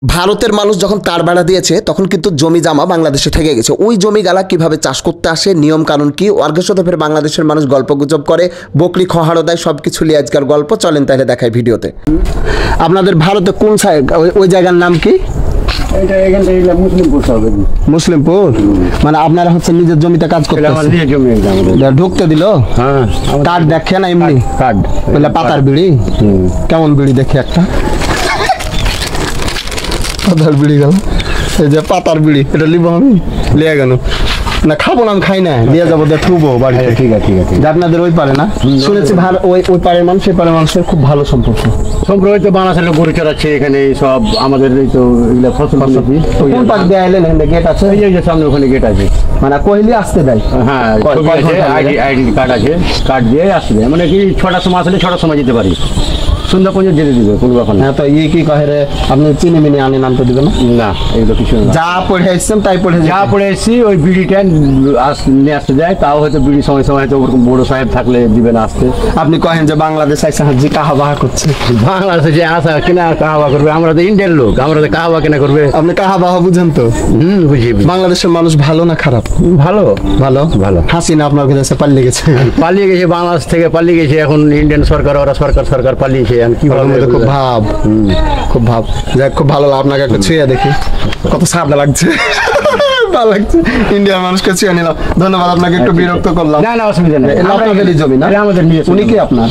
ভারতের মানুষ যখন তার বেড়া দিয়েছে তখন কিন্তু জমি জামা বাংলাদেশে থেকে গেছে। ওই জমি গালা কিভাবে চাষ করতে আসে, নিয়ম কানুন কি, অর্ঘের সাথে ফের বাংলাদেশের মানুষ গল্প গুজব করে, বকরি খহাড়ো দেয়, সব কিছু নিয়ে আজকের গল্প। চলেন তাহলে দেখাই ভিডিওতে। আপনাদের ভারতে কোন সাইড, ওই জায়গার নাম কি? মুসলিমপুর। মানে আপনারা হচ্ছে নিজের জমিতে কাজ করতে ঢুকতে দিল? কার্ড দেখে না এমনি কার্ড, বললে পাতার বিড়ি। কেমন বিড়ি দেখে একটা পাতার বিড়ি গেল, এই যে পাতার বিড়ি, এটা লিব আমি, লিয়ে গেল না, খাবো না, আমি খাই না, দিয়ে যাবো, থুবো বাড়িতে। ঠিক আছে, ঠিক আছে। আপনাদের ওই পারে না, শুনেছি ওই পারের মানুষ এই পারের মানুষের খুব ভালো সম্পর্ক। সম্পর্ক তো বাংলাদেশের লোক গরু চড়াচ্ছে এখানে, সব আমাদের এই তো এগুলা ফসল। কোন পাশ দিয়ে আইলেন? গেট আছে, এই যে সামনে ওখানে গেট আছে, মানে কইলি আসতে দেয়। হ্যাঁ, আইডি কার্ড আছে, কার্ড দিয়ে আসতে দেয়। মানে কি 6টার সময় আসলে 6টার সময় যেতে পারি, সন্ধ্যা পর্যন্ত যেতে দিবে কোনো ব্যাপার না। হ্যাঁ, তো কি কহে রে, আপনি চিনি মিনি আনে নামতে দিবে না? না, এগুলো কিছু না, যা পড়ে আসছেন তাই পড়ে, যা পড়ে এসেছি ওই বিড়িটা নিয়ে আসতে যায়। তাও হয়তো বিড়ি সময় সময় হয়তো ওরকম বড় সাহেব থাকলে দিবে না আসতে। আপনি কহেন যে বাংলাদেশ আইসা যে কাহা বাহা করছে, বাংলাদেশে যে আসা কিনা কাহা বাহা করবে, আমরা তো ইন্ডিয়ান লোক, আমরা তো কাহা বাহা কিনা করবে। আপনি কাহা বাহা বুঝেন তো? বুঝি। বাংলাদেশের মানুষ ভালো না খারাপ? ভালো, ভালো, ভালো। হাসিনা আপনার কাছে পালিয়ে গেছে, পালিয়ে গেছে, বাংলাদেশ থেকে পালিয়ে গেছে। এখন ইন্ডিয়ান সরকার, ওরা সরকার পালিয়েছে। কি খুব ভাব, খুব ভাব। যাক, খুব ভালো, আপনাকে একটা ছুঁয়ে দেখি, কত সাদা লাগছে, ভালো লাগছে। ইন্ডিয়ার মানুষকে ছুঁয়ে নিলাম, ধন্যবাদ। আপনাকে একটু বিরক্ত করলাম। না না, অসুবিধা নেই, আপনাদেরই জমি না? আমাদের নিয়ে। উনি কি আপনার?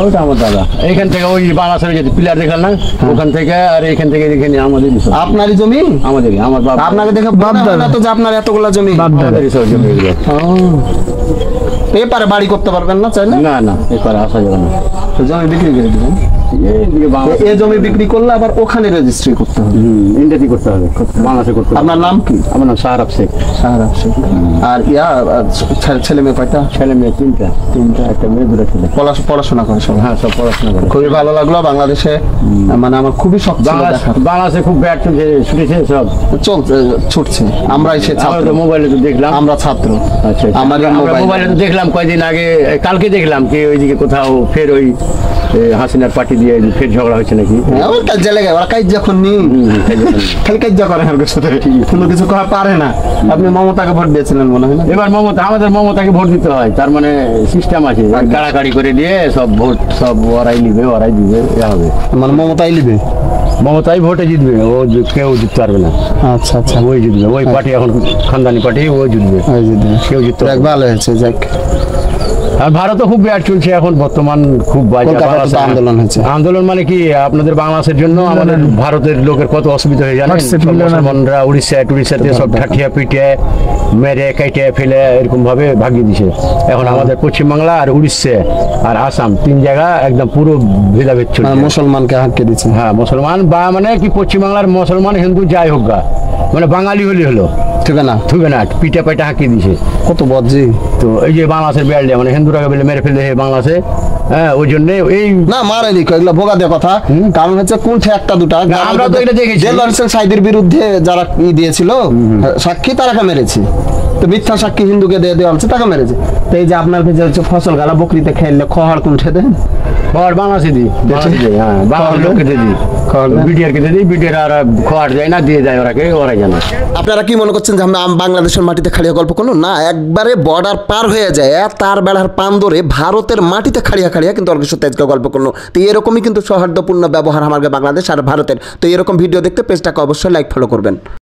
ওটা আমার দাদা। এইখান থেকে ওই বাংলাদেশের যে পিলার দেখলাম না, ওখান থেকে আর এইখান থেকে দেখে নিয়ে আমাদের। আপনারই জমি? আমাদের, আমার বাবা। আপনাকে দেখে বাপ দাদা তো, যে আপনার এতগুলা জমি? আমাদেরই সব জমি। এপারে বাড়ি করতে পারবেন না চাইলে? না না, এপারে আসা যাবে না, জমি বিক্রি করে দিবেন। এই জমি বিক্রি করলে আবার ওখানে রেজিস্ট্রি করতে হবে, ইন্ডিয়াতে করতে হবে, বাংলাদেশে করতে হবে। আপনার নাম কি? আমার নাম শাহরাব শেখ। শাহরাব শেখ। আর ছেলে মেয়ে কয়টা? ছেলে মেয়ে তিনটা, একটা মেয়ে, দুটো ছেলে। পড়াশোনা করে সব? হ্যাঁ, সব পড়াশোনা করে। খুবই ভালো লাগলো বাংলাদেশে, মানে আমার খুবই শখ ছিল দেখার। বাংলাদেশে খুব ব্যাট ছুটেছে, সব চলছে, ছুটছে। আমরাই সে ছাত্র, মোবাইলে তো দেখলাম, আমরা ছাত্র। আচ্ছা, আমার মোবাইলে তো দেখলাম কয়েকদিন আগে, কালকে দেখলাম কি ওইদিকে কোথাও ফের ওই হাসিনার পার্টি দিয়ে ফের ঝগড়া হয়েছে নাকি। ওর কাজে লেগে, ওরা কাজ যখন খালি কাজ করে, কোনো কিছু করা পারে না। আপনি মমতাকে ভোট দিয়েছিলেন মনে হয় না? এবার আমাদের মমতাকে ভোট দিতে হয়, তার মানে সিস্টেম আছে, কাড়াকাড়ি করে দিয়ে সব ভোট সব ওরাই নিবে, ওরাই দিবে, এ হবে। মানে মমতাই নিবে, মমতাই ভোটে জিতবে, ও কেউ জিততে পারবে না। আচ্ছা আচ্ছা, ওই জিতবে, ওই পার্টি এখন খানদানি পার্টি, ওই জিতবে, কেউ জিততে। ভালো হয়েছে, যাক। আর ভারতও খুব ব্যাট চলছে এখন বর্তমান, খুব আন্দোলন হচ্ছে। আন্দোলন মানে কি, আপনাদের বাংলাদেশের জন্য আমাদের ভারতের লোকের কত অসুবিধা হয়ে যায়। মুসলমানরা উড়িষ্যাতে সব ঠাঠিয়া পিটিয়ে মেরে কেটে ফেলে এরকম ভাবে ভাগিয়ে দিছে। এখন আমাদের পশ্চিমবাংলা আর উড়িষ্যা আর আসাম, 3 জায়গা একদম পুরো ভেদাভেদ চলছে। মুসলমানকে হাঁকিয়ে দিচ্ছে। হ্যাঁ, মুসলমান বা মানে কি পশ্চিমবাংলার মুসলমান হিন্দু যাই হোক গা, মানে বাঙালি হলে হলো, থুবে না, পিঠা পাইটা হাঁকিয়ে দিছে। কত বদজি। তো এই যে বাংলাদেশের বেড়ে মানে হিন্দুরাকে বেলে মেরে ফেলে বাংলাদেশে, হ্যাঁ, ওই জন্য এই না মারেনি, এগুলো বোকা দিয়ে কথা। কারণ হচ্ছে কোনটা একটা দুটা, আমরা তো এটা দেখেছি, সাইদের বিরুদ্ধে যারা দিয়েছিল সাক্ষী, তারাকে মেরেছে। তো মিথ্যা সাক্ষী হিন্দুকে দিয়ে দেওয়া হচ্ছে, তাকে মেরেছে। তো এই যে আপনার যে ফসল গালা বকরিতে খেললে খড় কোনটা দেন? খড় বাংলাদেশে দিই, হ্যাঁ, বাংলাদেশ লোককে দিই, বিডিআরকে দিই, বিডিআর আর খড় যায় না, দিয়ে যায় ওরাকে, ওরাই জানে। আপনারা কি মনে করছেন যে আমরা বাংলাদেশের মাটিতে খাড়িয়া গল্প করলো? না, একবারে বর্ডার পার হয়ে যায়, তার বেড়ার পান ধরে ভারতের মাটিতে খাড়িয়া কিন্তু অর্ঘের সাথে গল্প করলো। তো এরকমই কিন্তু সৌহার্দ্যপূর্ণ ব্যবহার আমার বাংলাদেশ আর ভারতের। তো এরকম ভিডিও দেখতে পেজটাকে অবশ্যই লাইক ফলো করবেন।